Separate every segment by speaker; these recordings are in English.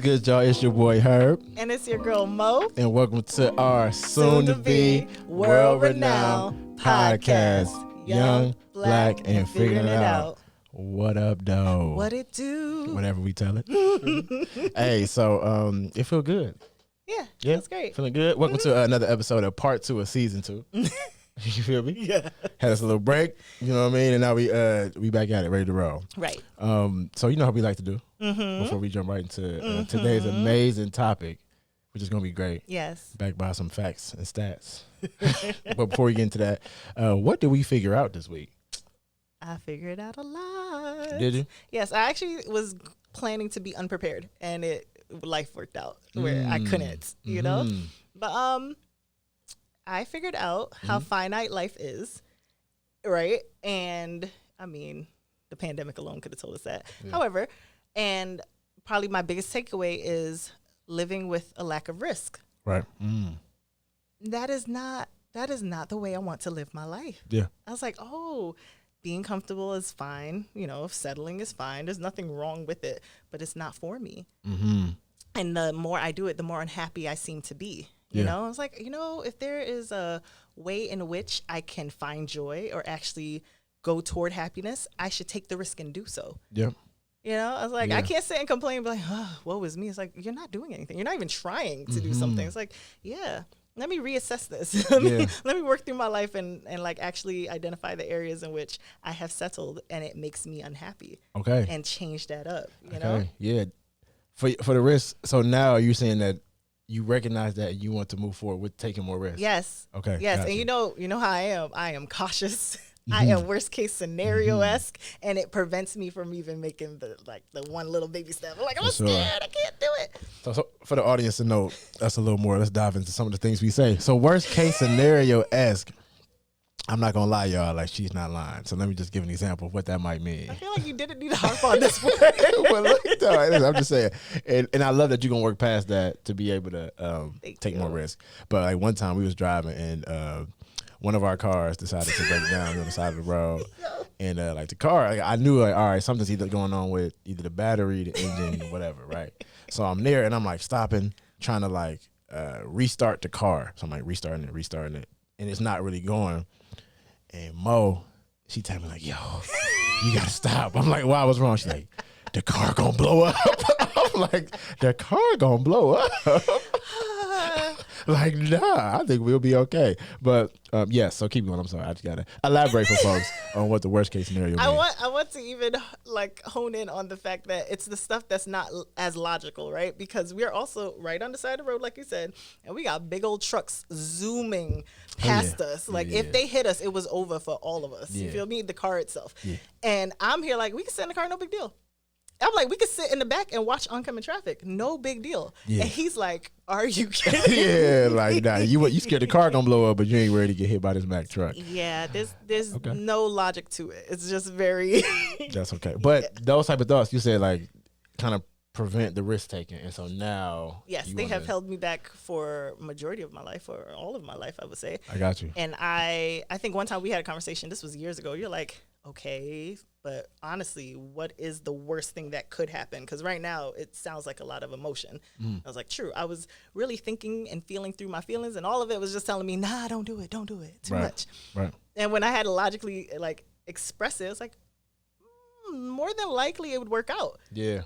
Speaker 1: good, y'all? It's your boy Herb.
Speaker 2: And it's your girl Mo.
Speaker 1: And welcome to our soon-to-be world-renowned podcast, Young, Black, and Figuring It Out. What up, though?
Speaker 2: What it do?
Speaker 1: Whatever we tell it. Hey, so it feel good.
Speaker 2: Yeah, that's great.
Speaker 1: Feeling good. Welcome to another episode of part 2 of season 2. You feel me?
Speaker 2: Yeah.
Speaker 1: Had us a little break, you know what I mean? And now we back at it, ready to roll.
Speaker 2: Right.
Speaker 1: So you know how we like to do before we jump right into today's amazing topic, which is going to be great.
Speaker 2: Yes.
Speaker 1: Backed by some facts and stats. But before we get into that, what did we figure out this week?
Speaker 2: I figured out a lot.
Speaker 1: Did you?
Speaker 2: Yes, I actually was planning to be unprepared, and life worked out where I couldn't, you know? But I figured out how finite life is, right? And I mean, the pandemic alone could have told us that. Yeah. However, and probably my biggest takeaway is living with a lack of risk.
Speaker 1: Right.
Speaker 2: That is not the way I want to live my life.
Speaker 1: Yeah.
Speaker 2: I was like, oh, being comfortable is fine. You know, settling is fine. There's nothing wrong with it, but it's not for me. And the more I do it, the more unhappy I seem to be. You know, I was like, if there is a way in which I can find joy or actually go toward happiness, I should take the risk and do so.
Speaker 1: Yeah.
Speaker 2: You know, I was like, I can't sit and complain and be like, oh, woe is me. It's like, you're not doing anything. You're not even trying to do something. It's like, let me reassess this. let me work through my life and like actually identify the areas in which I have settled and it makes me unhappy.
Speaker 1: Okay.
Speaker 2: And change that up, you know?
Speaker 1: Yeah. For the risk, so now you're saying that you recognize that you want to move forward with taking more risks.
Speaker 2: Yes.
Speaker 1: Okay.
Speaker 2: Yes.
Speaker 1: Gotcha.
Speaker 2: And you know how I am. I am cautious. I am worst case scenario-esque, and it prevents me from even making the one little baby step. I'm like, I'm scared. I can't do it.
Speaker 1: So for the audience to know, that's a little more. Let's dive into some of the things we say. So worst case scenario-esque. I'm not gonna lie, y'all. Like, she's not lying. So let me just give an example of what that might mean.
Speaker 2: I feel like you didn't need to harp on this one.
Speaker 1: Well, look, I'm just saying, and I love that you're gonna work past that to be able to take more risk. But like one time we was driving and one of our cars decided to break down on the side of the road, and like the car, I knew like, all right, something's either going on with either the battery, the engine, or whatever, right? So I'm there and I'm like stopping, trying to like restart the car. So I'm like restarting it, and it's not really going. And Mo, she tell me like, yo, you gotta stop. I'm like, why? What's wrong? She's like, the car gonna blow up. I'm like, the car gonna blow up. Like, nah, I think we'll be okay. But yes, so keep going. I'm sorry, I just gotta elaborate for folks on what the worst case scenario means.
Speaker 2: I want to even like hone in on the fact that it's the stuff that's not as logical, right? Because we are also right on the side of the road, like you said, and we got big old trucks zooming past us. Like if they hit us, it was over for all of us. You feel me? The car itself. And I'm here like, we can sit in the car, no big deal. I'm like, we could sit in the back and watch oncoming traffic. No big deal. And he's like, are you kidding?
Speaker 1: Like, nah, you scared the car gonna blow up, but you ain't ready to get hit by this Mack truck.
Speaker 2: Yeah, there's no logic to it. It's just very...
Speaker 1: That's okay. But those type of thoughts, you said, like, kind of prevent the risk taking. And so now...
Speaker 2: Yes, they have held me back for majority of my life, or all of my life, I would say.
Speaker 1: I got you.
Speaker 2: And I think one time we had a conversation, this was years ago, you're like, okay, but honestly, what is the worst thing that could happen? Because right now, it sounds like a lot of emotion. I was like, true. I was really thinking and feeling through my feelings, and all of it was just telling me, nah, don't do it. Too much.
Speaker 1: Right.
Speaker 2: And when I had to logically like express it, it's like, more than likely it would work out.
Speaker 1: Yeah.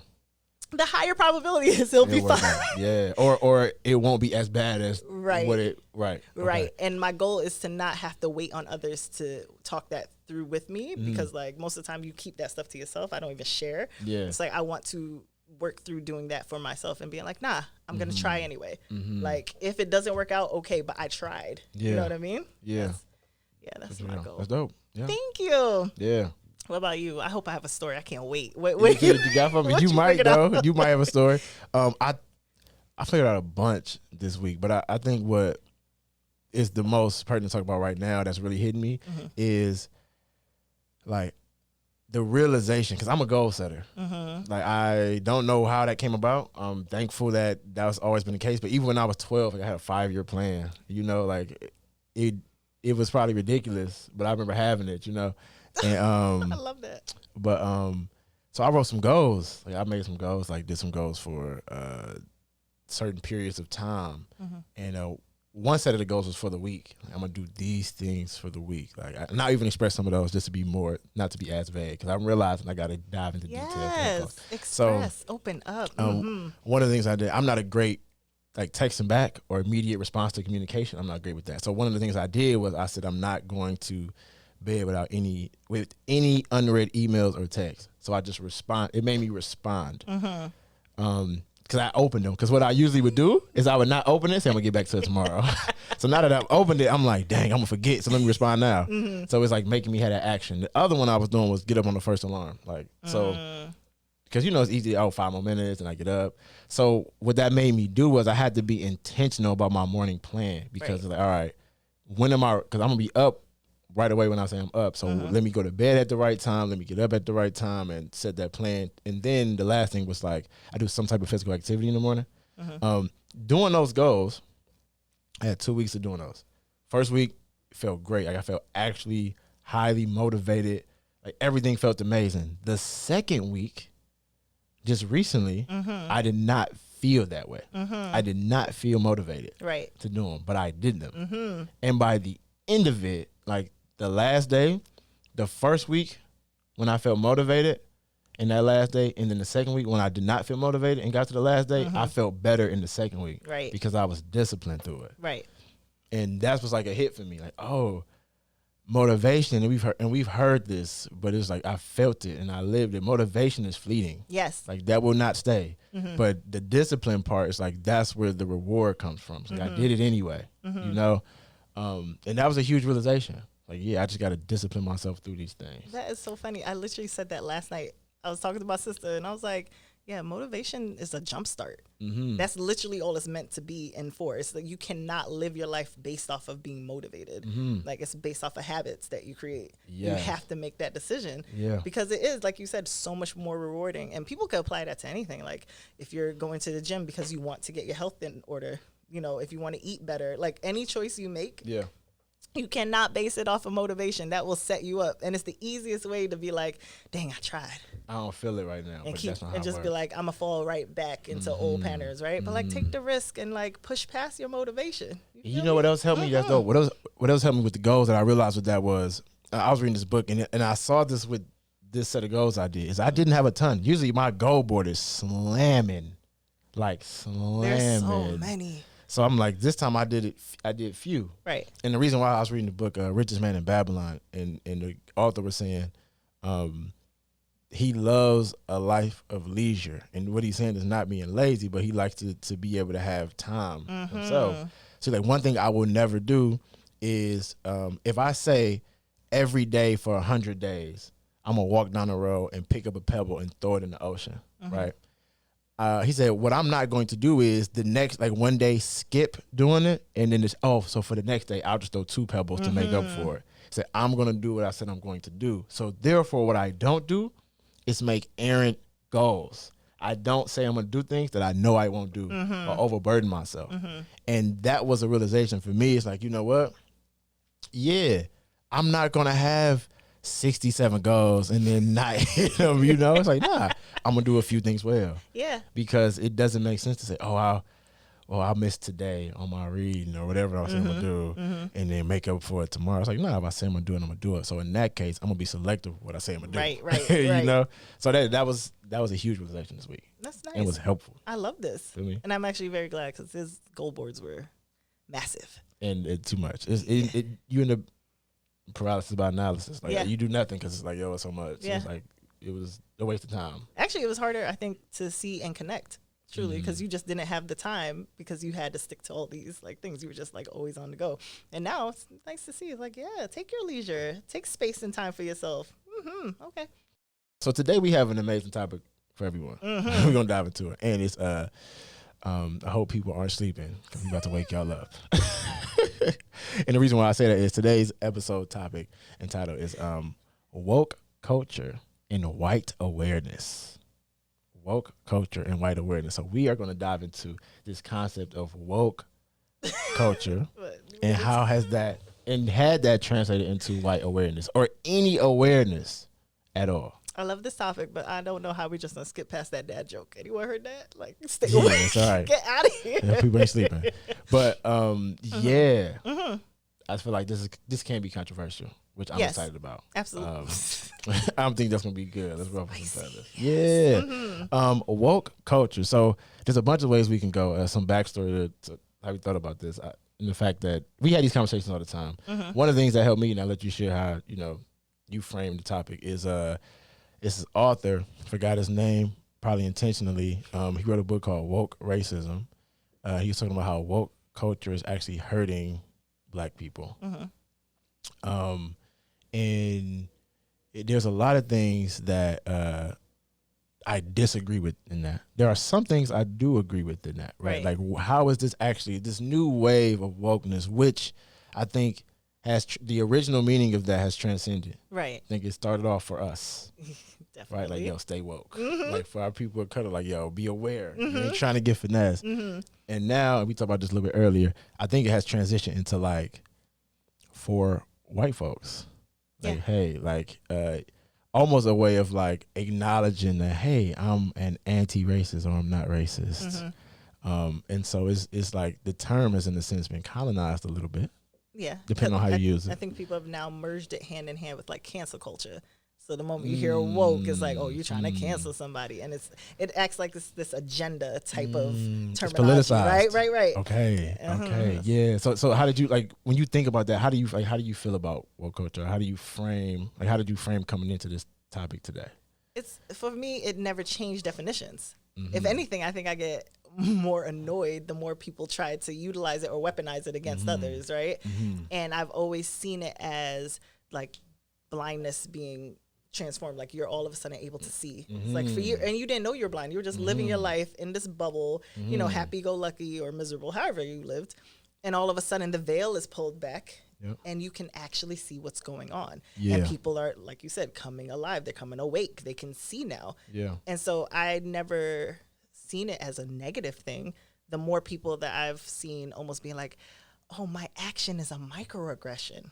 Speaker 2: The higher probability is it'll be fine.
Speaker 1: Yeah. Or it won't be as bad as what it, right.
Speaker 2: Right. And my goal is to not have to wait on others to talk that through with me, because like most of the time you keep that stuff to yourself. I don't even share. Yeah. It's like I want to work through doing that for myself and being like, nah, I'm going to try anyway. Like if it doesn't work out, okay, but I tried. Yeah. You know what I mean?
Speaker 1: Yeah.
Speaker 2: That's my goal.
Speaker 1: That's dope. Yeah.
Speaker 2: Thank you.
Speaker 1: Yeah.
Speaker 2: What about you? I hope I have a story. I can't wait.
Speaker 1: You got for me? You might though. You might have a story. I figured out a bunch this week, but I think what is the most pertinent to talk about right now that's really hitting me is like the realization, because I'm a goal setter. Like I don't know how that came about. I'm thankful that that's always been the case. But even when I was 12, like, I had a 5-year plan. You know, like it was probably ridiculous, but I remember having it. You know. And
Speaker 2: I love that.
Speaker 1: But So I wrote some goals. Like I made some goals, like did some goals for certain periods of time. And one set of the goals was for the week. Like, I'm gonna do these things for the week. Like not even express some of those just to be more, not to be as vague, because I'm realizing I gotta dive into details.
Speaker 2: Yes, express, open up.
Speaker 1: One of the things I did, I'm not a great like texting back or immediate response to communication. I'm not great with that. So one of the things I did was I said I'm not going to bed with any unread emails or texts. So I just respond. It made me respond. Because I opened them. Because what I usually would do is I would not open it, say I'm going to get back to it tomorrow. So now that I've opened it, I'm like, dang, I'm going to forget. So let me respond now. So it's like making me have that action. The other one I was doing was get up on the first alarm. Like, so, because it's easy, 5 more minutes and I get up. So what that made me do was I had to be intentional about my morning plan. Because it's like, all right, when am I, because I'm going to be up right away when I say I'm up. So let me go to bed at the right time. Let me get up at the right time and set that plan. And then the last thing was like, I do some type of physical activity in the morning. Doing those goals, I had 2 weeks of doing those. First week felt great. Like I felt actually highly motivated. Like everything felt amazing. The second week, just recently, I did not feel that way. I did not feel motivated to do them, but I did them. And by the end of it, like the last day, the first week when I felt motivated, and that last day, and then the second week when I did not feel motivated and got to the last day, I felt better in the second week, because I was disciplined through it, and that's what's like a hit for me, like, oh, motivation, and we've heard this, but it's like I felt it and I lived it. Motivation is fleeting, like that will not stay, but the discipline part is like that's where the reward comes from. So like, I did it anyway, and that was a huge realization. Like, yeah, I just got to discipline myself through these things.
Speaker 2: That is so funny. I literally said that last night. I was talking to my sister and I was like, yeah, motivation is a jump start. That's literally all it's meant to be and for. It's like you cannot live your life based off of being motivated. Like it's based off of habits that you create. You have to make that decision because it is, like you said, so much more rewarding. And people can apply that to anything. Like if you're going to the gym because you want to get your health in order, if you want to eat better, like any choice you make, you cannot base it off of motivation. That will set you up. And it's the easiest way to be like, dang, I tried.
Speaker 1: I don't feel it right now.
Speaker 2: And,
Speaker 1: but that's not how
Speaker 2: and just
Speaker 1: it
Speaker 2: be
Speaker 1: works.
Speaker 2: like, I'm going to fall right back into old patterns, right? But like take the risk and like push past your motivation.
Speaker 1: You know what else helped me? That's dope. What else helped me with the goals that I realized with that was, I was reading this book and I saw this with this set of goals I did, is I didn't have a ton. Usually my goal board is slamming. There's
Speaker 2: so many.
Speaker 1: So I'm like, this time I did few.
Speaker 2: Right.
Speaker 1: And the reason why I was reading the book, Richest Man in Babylon, and the author was saying, he loves a life of leisure. And what he's saying is not being lazy, but he likes to be able to have time himself. So like one thing I will never do is, if I say every day for 100 days, I'm going to walk down the road and pick up a pebble and throw it in the ocean, right? He said, what I'm not going to do is the next, like one day skip doing it. And then so for the next day, I'll just throw 2 pebbles to make up for it. He said, I'm going to do what I said I'm going to do. So therefore, what I don't do is make errant goals. I don't say I'm going to do things that I know I won't do or overburden myself. And that was a realization for me. It's like, you know what? Yeah, I'm not going to have 67 goals and then not hit them, It's like, nah, I'm going to do a few things well. Yeah. Because it doesn't make sense to say, I'll miss today on my reading or whatever I was going to do and then make up for it tomorrow. It's like, no, if I say I'm going to do it, I'm going to do it. So in that case, I'm going to be selective with what I say I'm going to do. Right. So that was a huge realization this week.
Speaker 2: That's nice.
Speaker 1: And it was helpful.
Speaker 2: I love this. Feel me? And I'm actually very glad because his goal boards were massive.
Speaker 1: And it's too much. You end up paralysis by analysis. Like you do nothing because it's like, it's so much. Yeah. It's like it was a waste of time.
Speaker 2: Actually, it was harder, I think, to see and connect. Truly, because you just didn't have the time because you had to stick to all these like things. You were just like always on the go. And now it's nice to see. It's like, yeah, take your leisure, take space and time for yourself. Okay.
Speaker 1: So today we have an amazing topic for everyone. We're gonna dive into it, and it's I hope people aren't sleeping because we're about to wake y'all up. And the reason why I say that is today's episode topic and title is woke culture and white awareness. Woke culture and white awareness. So we are going to dive into this concept of woke culture and how has that and had that translated into white awareness or any awareness at all.
Speaker 2: I love this topic, but I don't know how we just gonna skip past that dad joke. Anyone heard that? Like, stay
Speaker 1: Yeah,
Speaker 2: away.
Speaker 1: it's all right.
Speaker 2: Get out of here.
Speaker 1: Yeah, people ain't sleeping. But yeah, I feel like this can be controversial, which I'm excited about.
Speaker 2: Absolutely.
Speaker 1: I don't think that's gonna be good. Let's ruffle some feathers. Yeah. Woke culture. So there's a bunch of ways we can go. Some backstory to how we thought about this. And the fact that we had these conversations all the time. One of the things that helped me, and I'll let you share how you frame the topic, is this author, forgot his name, probably intentionally. He wrote a book called Woke Racism. He was talking about how woke culture is actually hurting Black people. And there's a lot of things that I disagree with in that. There are some things I do agree with in that, right? Like, how is this actually, this new wave of wokeness, which I think has the original meaning of that has transcended. Right. I think it started off for us. Definitely. Right? Like, yo, stay woke. Like, for our people of color, like, yo, be aware. You ain't trying to get finesse. And now, we talked about this a little bit earlier, I think it has transitioned into, like, for white folks. Like, hey, like, almost a way of, like, acknowledging that, hey, I'm an anti-racist or I'm not racist. And so it's like the term has, in a sense, been colonized a little bit. Yeah. Depending on how you use it.
Speaker 2: I think people have now merged it hand in hand with, like, cancel culture. So the moment you hear woke, it's like, oh, you're trying to cancel somebody, and it acts like this agenda type of terminology. It's politicized. Right.
Speaker 1: Okay, yeah. So how did you, like, when you think about that? How do you feel about woke culture? How did you frame coming into this topic today?
Speaker 2: It's, for me, it never changed definitions. If anything, I think I get more annoyed the more people try to utilize it or weaponize it against others, right? And I've always seen it as, like, blindness being transformed, like you're all of a sudden able to see. It's like, for you, and you didn't know you were blind. You were just living your life in this bubble, happy-go-lucky or miserable, however you lived. And all of a sudden the veil is pulled back and you can actually see what's going on. And people are, like you said, coming alive. They're coming awake. They can see now. And so I never seen it as a negative thing. The more people that I've seen almost being like, oh, my action is a microaggression.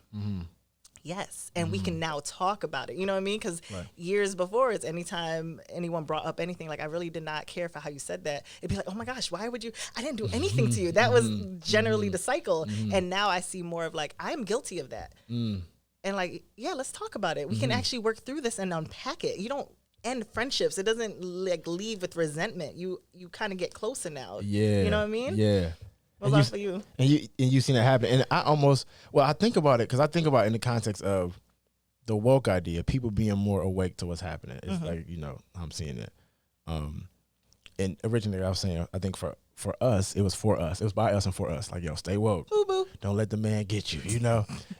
Speaker 2: Yes. And we can now talk about it. You know what I mean? Because years before, it's anytime anyone brought up anything, like, I really did not care for how you said that. It'd be like, oh my gosh, why would you? I didn't do anything to you. That was generally the cycle. And now I see more of, like, I'm guilty of that. And, like, yeah, let's talk about it. We can actually work through this and unpack it. You don't end friendships. It doesn't, like, leave with resentment. You kind of get closer now. Yeah. You know what I mean?
Speaker 1: Yeah.
Speaker 2: What's up for you?
Speaker 1: And you seen it happen. And I think about it because I think about it in the context of the woke idea, people being more awake to what's happening. It's like, I'm seeing it. And originally I was saying, I think for us, it was for us. It was by us and for us. Like, yo, stay woke. Boo-boo. Don't let the man get you,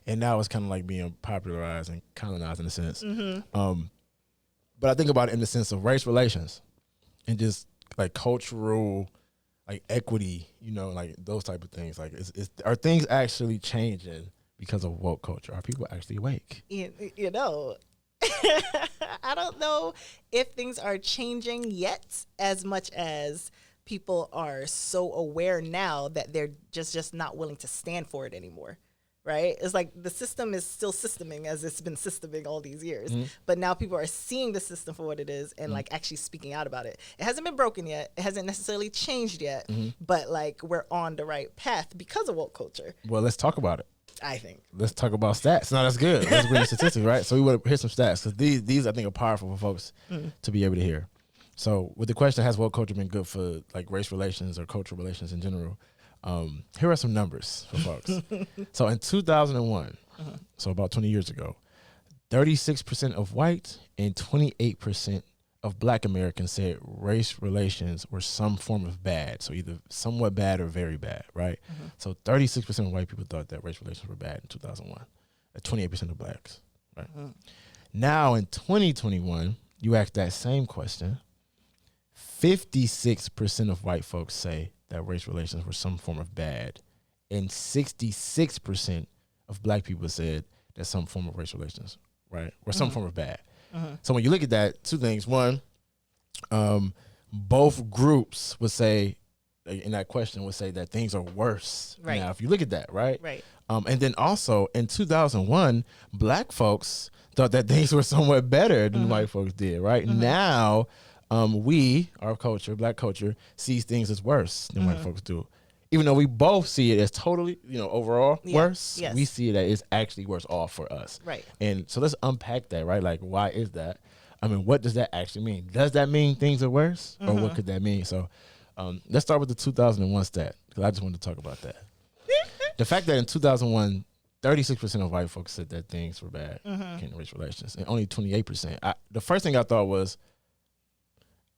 Speaker 1: And now it's kind of like being popularized and colonized in a sense. But I think about it in the sense of race relations and just, like, cultural, like, equity, like those type of things. Like, are things actually changing because of woke culture? Are people actually awake?
Speaker 2: I don't know if things are changing yet as much as people are so aware now that they're just not willing to stand for it anymore. Right? It's like the system is still systeming as it's been systeming all these years. But now people are seeing the system for what it is and like actually speaking out about it. It hasn't been broken yet. It hasn't necessarily changed yet. But like we're on the right path because of woke culture.
Speaker 1: Well, let's talk about it.
Speaker 2: I think.
Speaker 1: Let's talk about stats. No, that's good. Let's bring the statistics, right? So we want to hear some stats because these I think are powerful for folks to be able to hear. So with the question, has woke culture been good for like race relations or cultural relations in general? Here are some numbers for folks. So in 2001, so about 20 years ago, 36% of white and 28% of Black Americans said race relations were some form of bad. So either somewhat bad or very bad, right? So 36% of white people thought that race relations were bad in 2001. 28% of Blacks, right? Now in 2021, you ask that same question, 56% of white folks say that race relations were some form of bad, and 66% of Black people said that some form of race relations, right, were some form of bad. So when you look at that, two things. One, both groups would say, in that question, would say that things are worse now. If you look at that, right? And then also in 2001, Black folks thought that things were somewhat better than white folks did, right? Now, we, our culture, black culture, sees things as worse than white folks do. Even though we both see it as totally, overall worse,
Speaker 2: yes.
Speaker 1: we see that it's actually worse off for us.
Speaker 2: Right.
Speaker 1: And so let's unpack that, right? Like, why is that? I mean, what does that actually mean? Does that mean things are worse? Or what could that mean? So let's start with the 2001 stat, because I just wanted to talk about that. The fact that in 2001, 36% of white folks said that things were bad in race relations, and only 28%. The first thing I thought was,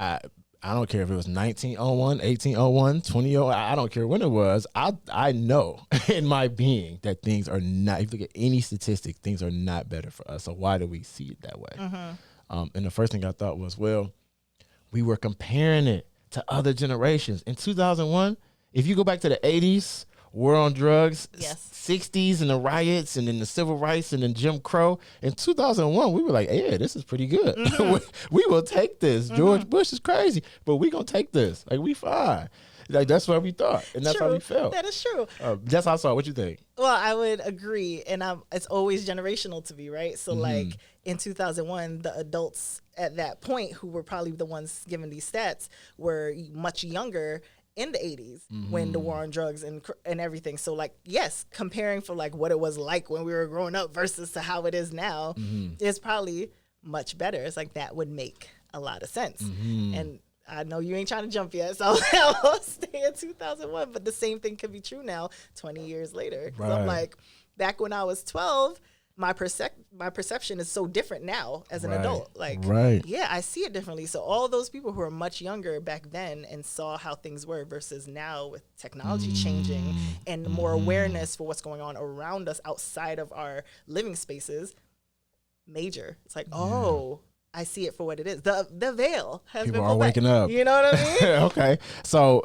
Speaker 1: I don't care if it was 1901, 1801, 2001. I don't care when it was. I know in my being that things are not. If you look at any statistic, things are not better for us. So why do we see it that way? And the first thing I thought was, well, we were comparing it to other generations. In 2001, if you go back to the 80s, war on drugs,
Speaker 2: Yes.
Speaker 1: 60s and the riots and then the civil rights and then Jim Crow. In 2001, we were like, yeah, this is pretty good. We will take this. George Bush is crazy, but we going to take this. Like, we fine. Like, that's what we thought, and that's how we felt.
Speaker 2: That is true.
Speaker 1: That's how I saw it. What you think?
Speaker 2: Well, I would agree, and it's always generational to me, right? So, like, in 2001, the adults at that point who were probably the ones giving these stats were much younger in the 80s when the war on drugs and everything. So, like, yes, comparing for, like, what it was like when we were growing up versus to how it is now is probably much better. It's like that would make a lot of sense. And I know you ain't trying to jump yet, so I'll stay in 2001. But the same thing could be true now, 20 years later. 'Cause I'm like, back when I was 12, my perception is so different now as an adult. Like, yeah, I see it differently. So all those people who are much younger back then and saw how things were versus now with technology changing and more awareness for what's going on around us outside of our living spaces, major. It's like, oh, I see it for what it is. The veil has
Speaker 1: People
Speaker 2: been
Speaker 1: are waking up.
Speaker 2: You know what I mean?
Speaker 1: Okay. So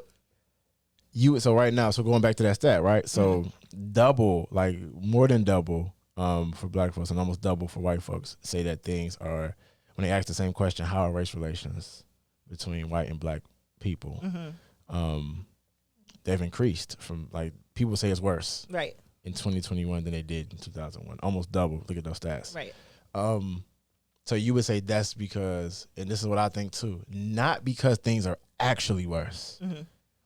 Speaker 1: right now, so going back to that stat, right? So double, like more than double for black folks and almost double for white folks say that things are, when they ask the same question, how are race relations between white and black people? They've increased from, like, people say it's worse in 2021 than they did in 2001. Almost double. Look at those stats.
Speaker 2: Right.
Speaker 1: So you would say that's because, and this is what I think too, not because things are actually worse,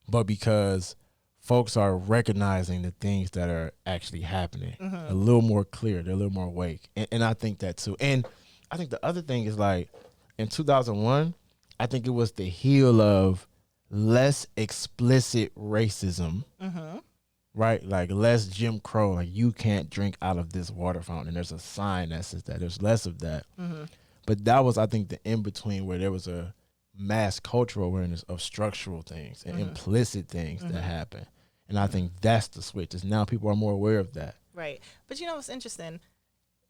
Speaker 1: but because folks are recognizing the things that are actually happening a little more clear. They're a little more awake. And I think that too. And I think the other thing is, like, in 2001, I think it was the heel of less explicit racism, right? Like, less Jim Crow, like, you can't drink out of this water fountain. And there's a sign that says that. There's less of that. But that was, I think, the in-between where there was a mass cultural awareness of structural things and implicit things that happen. And I think that's the switch, is now people are more aware of that.
Speaker 2: Right. But you know what's interesting?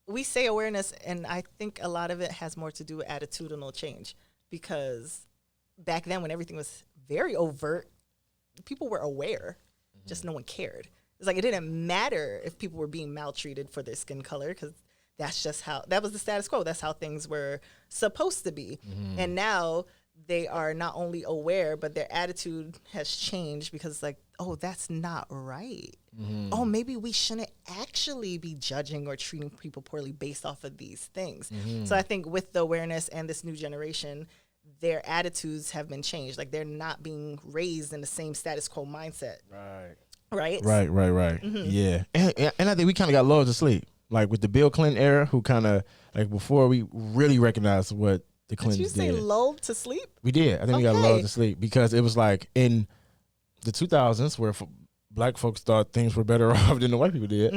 Speaker 2: We say awareness, and I think a lot of it has more to do with attitudinal change, because back then when everything was very overt, people were aware, just no one cared. It's like it didn't matter if people were being maltreated for their skin color, because that's just how, that was the status quo. That's how things were supposed to be. And now they are not only aware, but their attitude has changed, because it's like, oh, that's not right. Oh, maybe we shouldn't actually be judging or treating people poorly based off of these things. So I think with the awareness and this new generation, their attitudes have been changed. Like, they're not being raised in the same status quo mindset. Right. Yeah. And I think we kind of got lulled to sleep. Like, with the Bill Clinton era, who kind of, like, before we really recognized what the Clintons did. Did you say lulled to sleep?
Speaker 1: We did. I think we got lulled to sleep, because it was like in the 2000s where black folks thought things were better off than the white people did.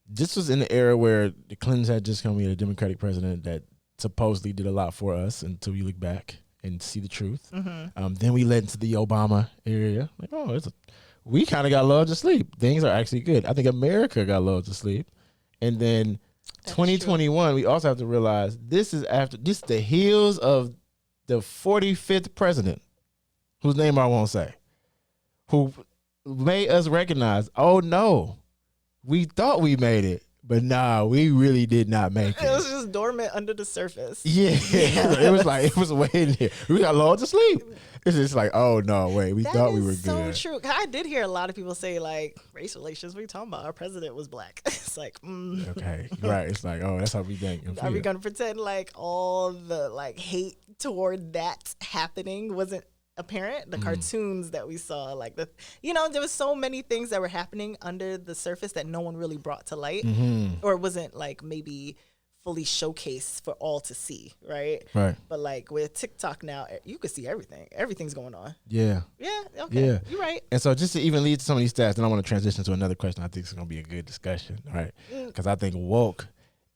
Speaker 1: This was in the era where the Clintons had just come in, a Democratic president that supposedly did a lot for us until you look back and see the truth. Then we led into the Obama area. Like, oh, we kind of got lulled to sleep. Things are actually good. I think America got lulled to sleep. And then 2021, we also have to realize this is the heels of the 45th president, whose name I won't say, who made us recognize, oh no, we thought we made it, But nah, we really did not make
Speaker 2: It was
Speaker 1: it.
Speaker 2: just dormant under the surface.
Speaker 1: Yeah, it was waiting here. We got lulled to sleep. It's just like, oh no, wait, we
Speaker 2: That
Speaker 1: thought we
Speaker 2: is
Speaker 1: were
Speaker 2: so
Speaker 1: good.
Speaker 2: true. I did hear a lot of people say like race relations. What are you talking about? Our president was black. It's like,
Speaker 1: Okay, right. It's like, oh, that's how we think. And
Speaker 2: are we
Speaker 1: feel.
Speaker 2: gonna pretend like all the like hate toward that happening wasn't apparent? The cartoons that we saw, like there was so many things that were happening under the surface that no one really brought to light, or wasn't like maybe fully showcased for all to see, right?
Speaker 1: Right.
Speaker 2: But like with TikTok now, you can see everything. Everything's going on.
Speaker 1: Yeah.
Speaker 2: Yeah. Okay.
Speaker 1: Yeah.
Speaker 2: You're right.
Speaker 1: And so just to even lead to some of these stats, then I want to transition to another question I think is going to be a good discussion, right? Because I think woke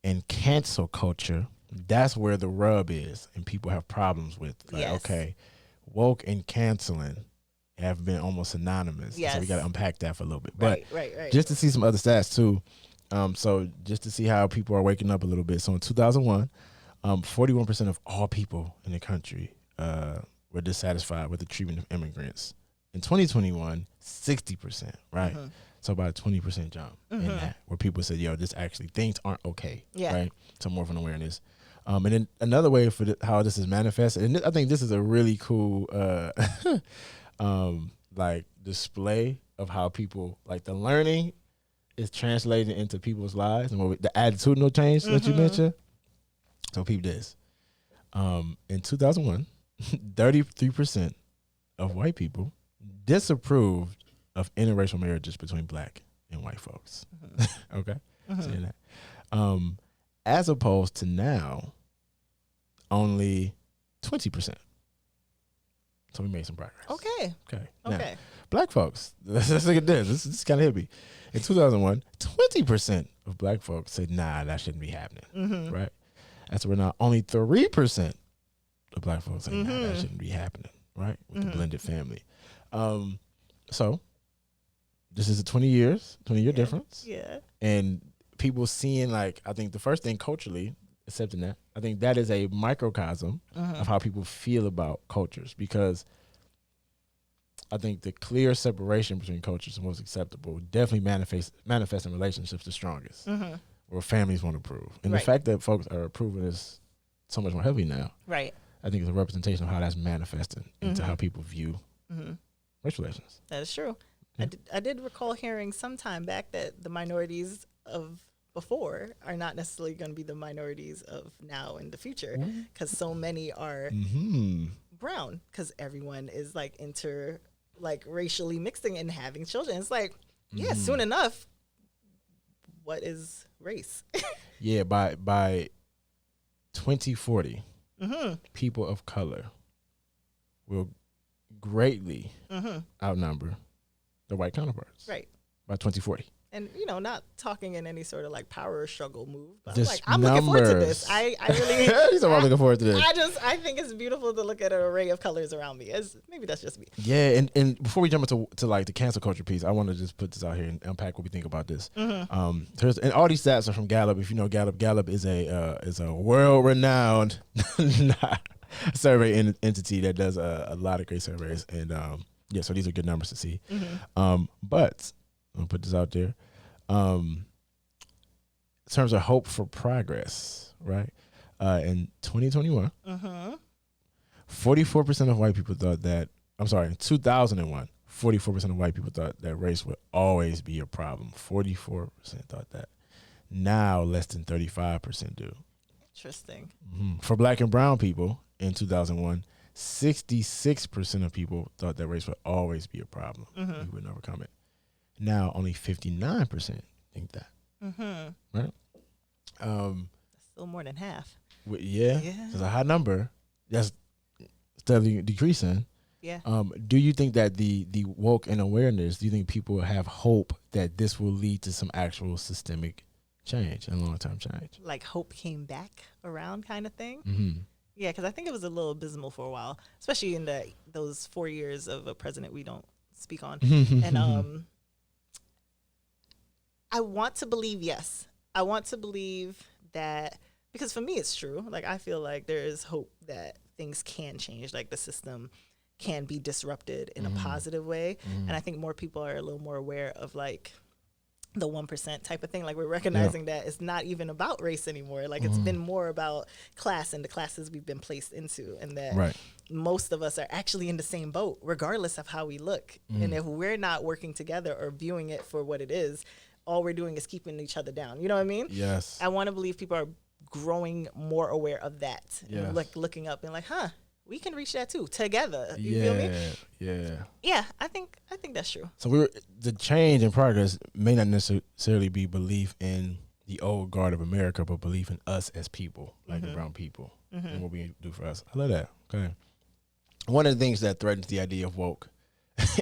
Speaker 1: and cancel culture, that's where the rub is and people have problems with. Like,
Speaker 2: Yes.
Speaker 1: okay, woke and canceling have been almost synonymous.
Speaker 2: Yes.
Speaker 1: So we got to unpack that for a little bit.
Speaker 2: Right.
Speaker 1: But
Speaker 2: Right.
Speaker 1: just to see some other stats too. So just to see how people are waking up a little bit. So in 2001, 41% of all people in the country were dissatisfied with the treatment of immigrants. In 2021, 60%, right? So about a 20% jump in that, where people said, yo, this actually, things aren't okay, right? So more of an awareness. And then another way for how this is manifested, and I think this is a really cool like display of how people, like the learning is translated into people's lives and the attitudinal change that you mentioned. So peep this. In 2001, 33% of white people disapproved of interracial marriages between black and white folks. Okay? Saying that. As opposed to now, only 20%. So we made some progress.
Speaker 2: Okay.
Speaker 1: Okay.
Speaker 2: Okay.
Speaker 1: Now, black folks, let's look at this. This kind of hit me. In 2001, 20% of black folks said, nah, that shouldn't be happening. Right? That's where now only 3% of black folks say, nah, that shouldn't be happening. Right? With the blended family. So this is a 20-year difference.
Speaker 2: Yeah.
Speaker 1: And people seeing, like, I think the first thing culturally, accepting that, I think that is a microcosm of how people feel about cultures, because I think the clear separation between cultures is most acceptable definitely manifests in relationships the strongest, where families want to approve. And the fact that folks are approving is so much more heavy now,
Speaker 2: right?
Speaker 1: I think it's a representation of how that's manifesting into how people view race relations.
Speaker 2: That is true. Yeah. I did recall hearing some time back that the minorities of before are not necessarily going to be the minorities of now in the future, because so many are brown, because everyone is like racially mixing and having children. It's like, yeah, soon enough, what is race?
Speaker 1: Yeah, by 2040, people of color will greatly outnumber their white counterparts.
Speaker 2: Right.
Speaker 1: By 2040.
Speaker 2: And, not talking in any sort of like power struggle move, but
Speaker 1: Just
Speaker 2: I'm looking forward to this. I really,
Speaker 1: I'm looking forward to this.
Speaker 2: I think it's beautiful to look at an array of colors around me. Maybe that's just me.
Speaker 1: Yeah. And before we jump into like the cancel culture piece, I want to just put this out here and unpack what we think about this. And all these stats are from Gallup. If you know Gallup is a world renowned survey entity that does a lot of great surveys. And so these are good numbers to see. But I'll put this out there. In terms of hope for progress, right? In 2021, 44% of white people thought that, in 2001, 44% of white people thought that race would always be a problem. 44% thought that. Now, less than 35% do.
Speaker 2: Interesting.
Speaker 1: For black and brown people in 2001, 66% of people thought that race would always be a problem. We would overcome it. Now only 59% think that. Right?
Speaker 2: Still more than half.
Speaker 1: Yeah. It's a high number. That's steadily decreasing.
Speaker 2: Yeah.
Speaker 1: Do you think that the woke and awareness, do you think people have hope that this will lead to some actual systemic change and long-term change?
Speaker 2: Like hope came back around kind of thing? Yeah, because I think it was a little abysmal for a while, especially in those 4 years of a president we don't speak on. And I want to believe yes. I want to believe that, because for me it's true. Like I feel like there is hope that things can change, like the system can be disrupted in a positive way. And I think more people are a little more aware of like the 1% type of thing. Like we're recognizing that it's not even about race anymore. Like it's been more about class and the classes we've been placed into, and that most of us are actually in the same boat, regardless of how we look. And if we're not working together or viewing it for what it is, all we're doing is keeping each other down. You know what I mean?
Speaker 1: Yes.
Speaker 2: I want to believe people are growing more aware of that.
Speaker 1: Yes.
Speaker 2: And looking up and like, we can reach that too together. You feel me? Yeah, I think that's true.
Speaker 1: So the change and progress may not necessarily be belief in the old guard of America, but belief in us as people, like the brown people, and what we do for us. I love that. Okay. One of the things that threatens the idea of woke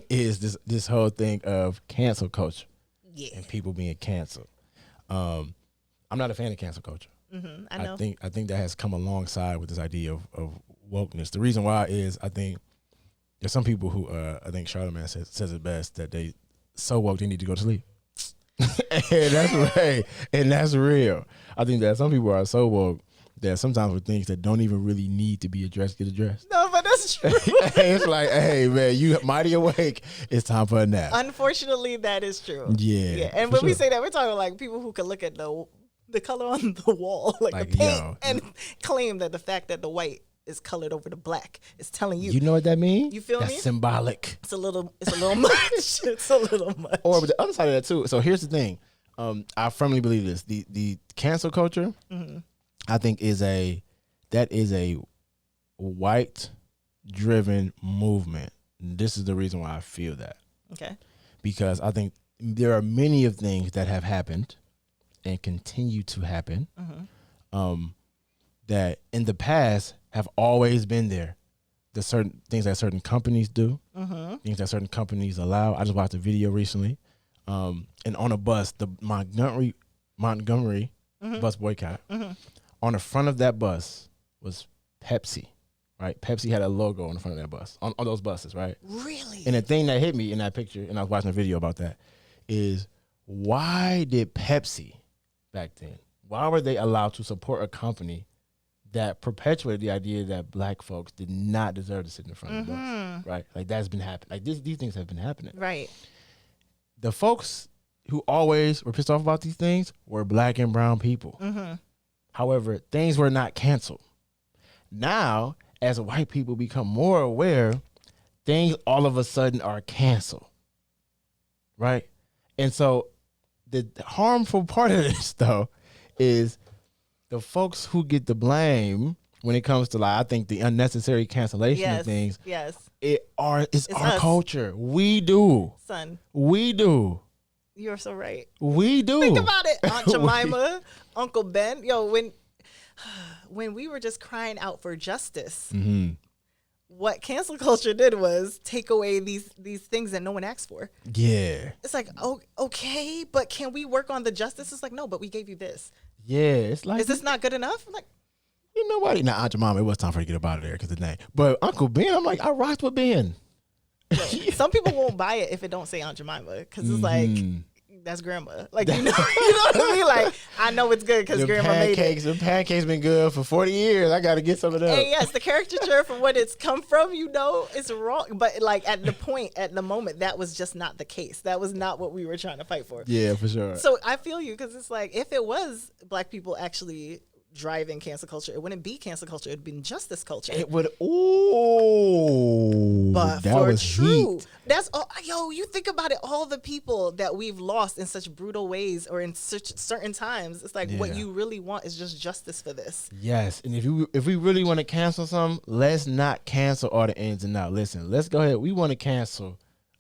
Speaker 1: is this whole thing of cancel culture and people being canceled. I'm not a fan of cancel culture.
Speaker 2: I know.
Speaker 1: I think that has come alongside with this idea of wokeness. The reason why is I think there's some people who I think Charlamagne says it best, that they so woke they need to go to sleep. And that's right. And that's real. I think that some people are so woke that sometimes with things that don't even really need to be addressed get addressed.
Speaker 2: No, but that's true.
Speaker 1: It's like, hey man, you mighty awake. It's time for a nap.
Speaker 2: Unfortunately, that is true.
Speaker 1: Yeah.
Speaker 2: And when we say that, we're talking like people who can look at the color on the wall, like the paint, and claim that the fact that the white is colored over the black is telling you.
Speaker 1: You know what that means?
Speaker 2: You feel me?
Speaker 1: That's symbolic.
Speaker 2: It's a little much. It's a little much.
Speaker 1: Or but the other side of that too. So here's the thing. I firmly believe this. The cancel culture, I think is a white driven movement. This is the reason why I feel that.
Speaker 2: Okay.
Speaker 1: Because I think there are many of things that have happened and continue to happen that in the past have always been there. The certain things that certain companies do, things that certain companies allow. I just watched a video recently, and on a bus, the Montgomery bus boycott. On the front of that bus was Pepsi, right? Pepsi had a logo on the front of that bus, on those buses, right?
Speaker 2: Really?
Speaker 1: And the thing that hit me in that picture, and I was watching a video about that, is why did Pepsi back then, why were they allowed to support a company that perpetuated the idea that black folks did not deserve to sit in the front of the bus, right? Like that's been happening. Like these things have been happening.
Speaker 2: Right.
Speaker 1: The folks who always were pissed off about these things were black and brown people. However, things were not canceled. Now, as white people become more aware, things all of a sudden are canceled, right? And so the harmful part of this, though, is the folks who get the blame when it comes to, like, I think the unnecessary cancellation of things.
Speaker 2: Yes.
Speaker 1: It's our
Speaker 2: us.
Speaker 1: culture. We do.
Speaker 2: Son.
Speaker 1: We do.
Speaker 2: You're so right.
Speaker 1: We do.
Speaker 2: Think about it. Aunt Jemima, Uncle Ben. Yo, when we were just crying out for justice, what cancel culture did was take away these things that no one asked for.
Speaker 1: Yeah.
Speaker 2: It's like, oh, okay, but can we work on the justice? It's like, no, but we gave you this.
Speaker 1: Yeah. It's like,
Speaker 2: is this not good enough? I'm like,
Speaker 1: you know what? Now, Aunt Jemima, it was time for her to get up out of there because of the name. But Uncle Ben, I'm like, I rocked with Ben.
Speaker 2: Some people won't buy it if it don't say Aunt Jemima because it's like, that's grandma. Like, you know what I mean? Like, I know it's good because grandma made it.
Speaker 1: The pancakes been good for 40 years. I got to get some of them.
Speaker 2: And yes, the caricature from what it's come from, it's wrong. But like at the moment, that was just not the case. That was not what we were trying to fight for.
Speaker 1: Yeah, for sure.
Speaker 2: So I feel you because it's like, if it was black people actually driving cancel culture, it wouldn't be cancel culture. It'd be justice culture.
Speaker 1: It would.
Speaker 2: But
Speaker 1: that
Speaker 2: for
Speaker 1: was
Speaker 2: true,
Speaker 1: heat.
Speaker 2: that's all. Yo, you think about it. All the people that we've lost in such brutal ways or in such certain times. It's like what you really want is just justice for this.
Speaker 1: Yes, and if we really want to cancel something, let's not cancel all the ins and outs. Listen, let's go ahead. We want to cancel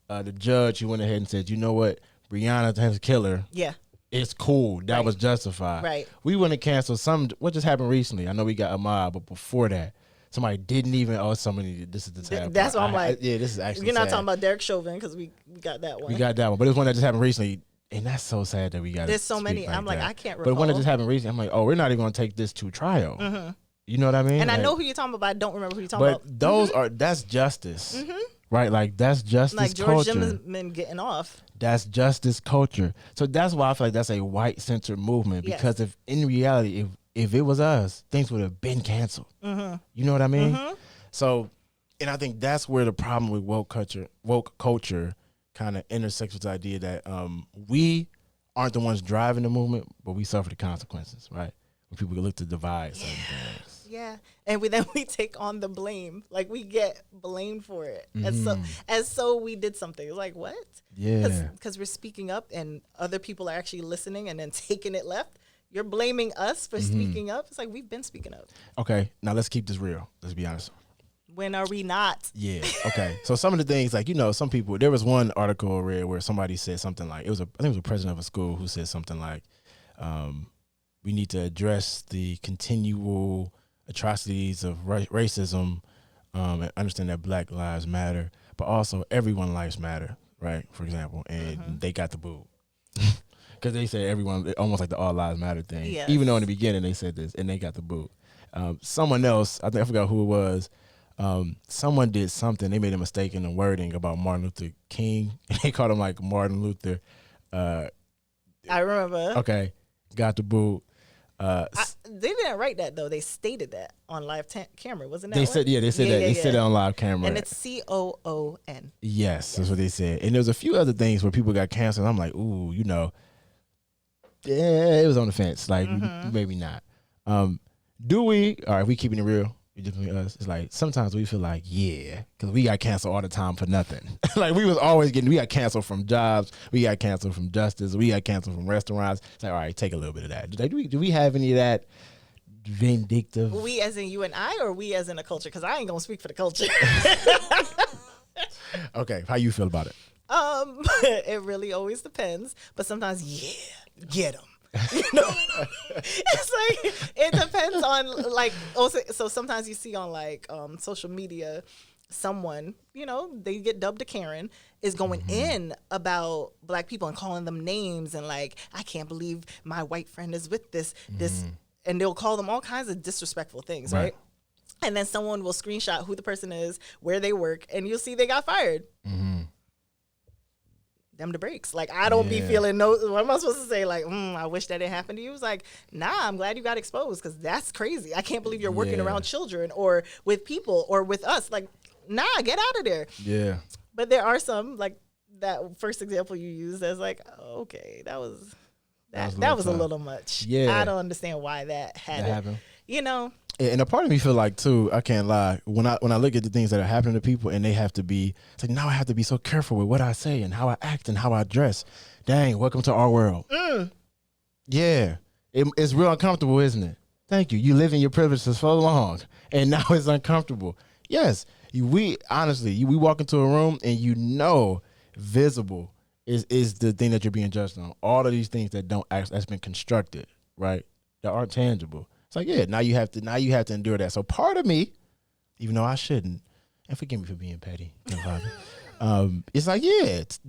Speaker 1: the judge who went ahead and said, you know what, Breonna Taylor's killer. Yeah. It's cool. That was justified. Right. We want to cancel what just happened recently. I know we got Ahmaud, but before that, somebody didn't even. This is the tab.
Speaker 2: That's what I'm like.
Speaker 1: Yeah, this is actually.
Speaker 2: You're not
Speaker 1: sad.
Speaker 2: talking about Derek Chauvin because we got that one.
Speaker 1: We got that one, but it's one that just happened recently, and that's so sad that we got.
Speaker 2: There's so many. I'm like, I can't recall.
Speaker 1: But one that just happened recently, I'm like, oh, we're not even going to take this to trial. You know what I mean?
Speaker 2: And I know who you're talking about, but I don't remember who you're talking about.
Speaker 1: But those that's justice. Right, like that's justice
Speaker 2: like George
Speaker 1: culture.
Speaker 2: Zimmerman getting off.
Speaker 1: That's justice culture. So that's why I feel like that's a white-centered movement. Because if in reality, if it was us, things would have been canceled. You know what I mean? So, and I think that's where the problem with woke culture kind of intersects with the idea that we aren't the ones driving the movement, but we suffer the consequences, right? When people look to divide certain things.
Speaker 2: Yeah, and we take on the blame. Like we get blamed for it, as so we did something. It's like what?
Speaker 1: Yeah,
Speaker 2: because we're speaking up, and other people are actually listening, and then taking it left. You're blaming us for speaking up. It's like we've been speaking up.
Speaker 1: Okay, now let's keep this real. Let's be honest.
Speaker 2: When are we not?
Speaker 1: Yeah. Okay. So some of the things, like, some people. There was one article I read where somebody said something like, I think it was a president of a school who said something like, we need to address the continual atrocities of racism, and understand that Black lives matter, but also everyone lives matter, right? For example, and they got the boo. Because they said everyone, almost like the all lives matter thing.
Speaker 2: Yes.
Speaker 1: Even though in the beginning they said this, and they got the boo. Someone else, I forgot who it was, someone did something. They made a mistake in the wording about Martin Luther King. They called him like Martin Luther.
Speaker 2: I remember.
Speaker 1: Okay, got the boo.
Speaker 2: They didn't write that though. They stated that on live camera, wasn't that?
Speaker 1: They said, they said that. They said it on live camera,
Speaker 2: and it's COON.
Speaker 1: Yes, that's what they said. And there was a few other things where people got canceled. I'm like, ooh, yeah, it was on the fence. Like maybe not. Do we? All right, we keeping it real. Us. It's like sometimes we feel like, yeah, because we got canceled all the time for nothing. Like we got canceled from jobs, we got canceled from justice, we got canceled from restaurants. It's like, all right, take a little bit of that. Do we have any of that vindictive?
Speaker 2: We as in you and I, or we as in a culture? Because I ain't gonna speak for the culture.
Speaker 1: Okay, how you feel about it?
Speaker 2: It really always depends, but sometimes, yeah, get them. It's like it depends on like also. So sometimes you see on like social media, someone they get dubbed a Karen is going in about Black people and calling them names and like, I can't believe my white friend is with this, and they'll call them all kinds of disrespectful things, right? And then someone will screenshot who the person is, where they work, and you'll see they got fired. Them the breaks. Like, I don't be feeling what am I supposed to say? Like, I wish that didn't happen to you. It's like, nah, I'm glad you got exposed because that's crazy. I can't believe you're working around children or with people or with us. Like, nah, get out of there.
Speaker 1: Yeah.
Speaker 2: But there are some, like that first example you used, that's like, okay, that was a little much.
Speaker 1: Yeah.
Speaker 2: I don't understand why that happened.
Speaker 1: And a part of me feel like too, I can't lie, when I look at the things that are happening to people and they have to be, it's like now I have to be so careful with what I say and how I act and how I dress. Dang, welcome to our world. Yeah, it's real uncomfortable, isn't it? Thank you. You live in your privilege for so long and now it's uncomfortable. Yes, we walk into a room and visible is the thing that you're being judged on. All of these things that's been constructed, right? That aren't tangible. It's like, yeah, now you have to endure that. So part of me, even though I shouldn't, and forgive me for being petty, it's like,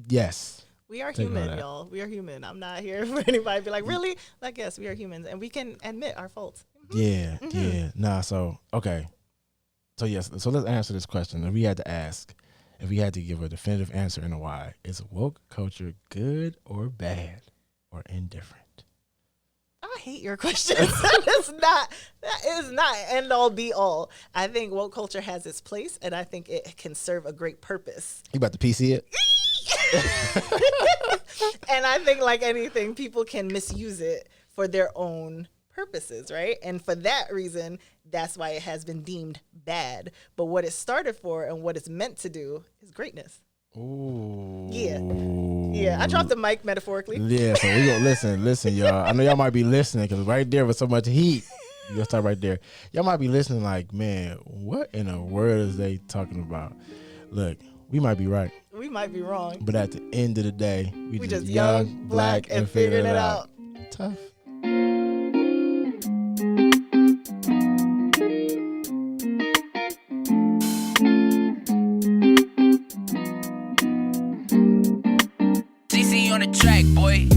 Speaker 1: yes.
Speaker 2: We are human, y'all. We are human. I'm not here for anybody to be like, really? Like, yes, we are humans, and we can admit our faults.
Speaker 1: Yeah. Nah, so, okay. So, yes, so let's answer this question. If we had to give a definitive answer and a why, is woke culture good or bad or indifferent?
Speaker 2: I hate your question. That is not end all be all. I think woke culture has its place, and I think it can serve a great purpose.
Speaker 1: You about to PC it?
Speaker 2: And I think, like anything, people can misuse it for their own purposes, right? And for that reason, that's why it has been deemed bad. But what it started for and what it's meant to do is greatness.
Speaker 1: Ooh.
Speaker 2: Yeah, I dropped the mic metaphorically.
Speaker 1: Yeah, so we gonna listen, y'all. I know y'all might be listening because right there with so much heat, you gotta start right there. Y'all might be listening like, man, what in the world is they talking about? Look, we might be right.
Speaker 2: We might be wrong.
Speaker 1: But at the end of the day, we just
Speaker 2: young, black, and figuring it out.
Speaker 1: Tough.
Speaker 3: CC on the track, boy.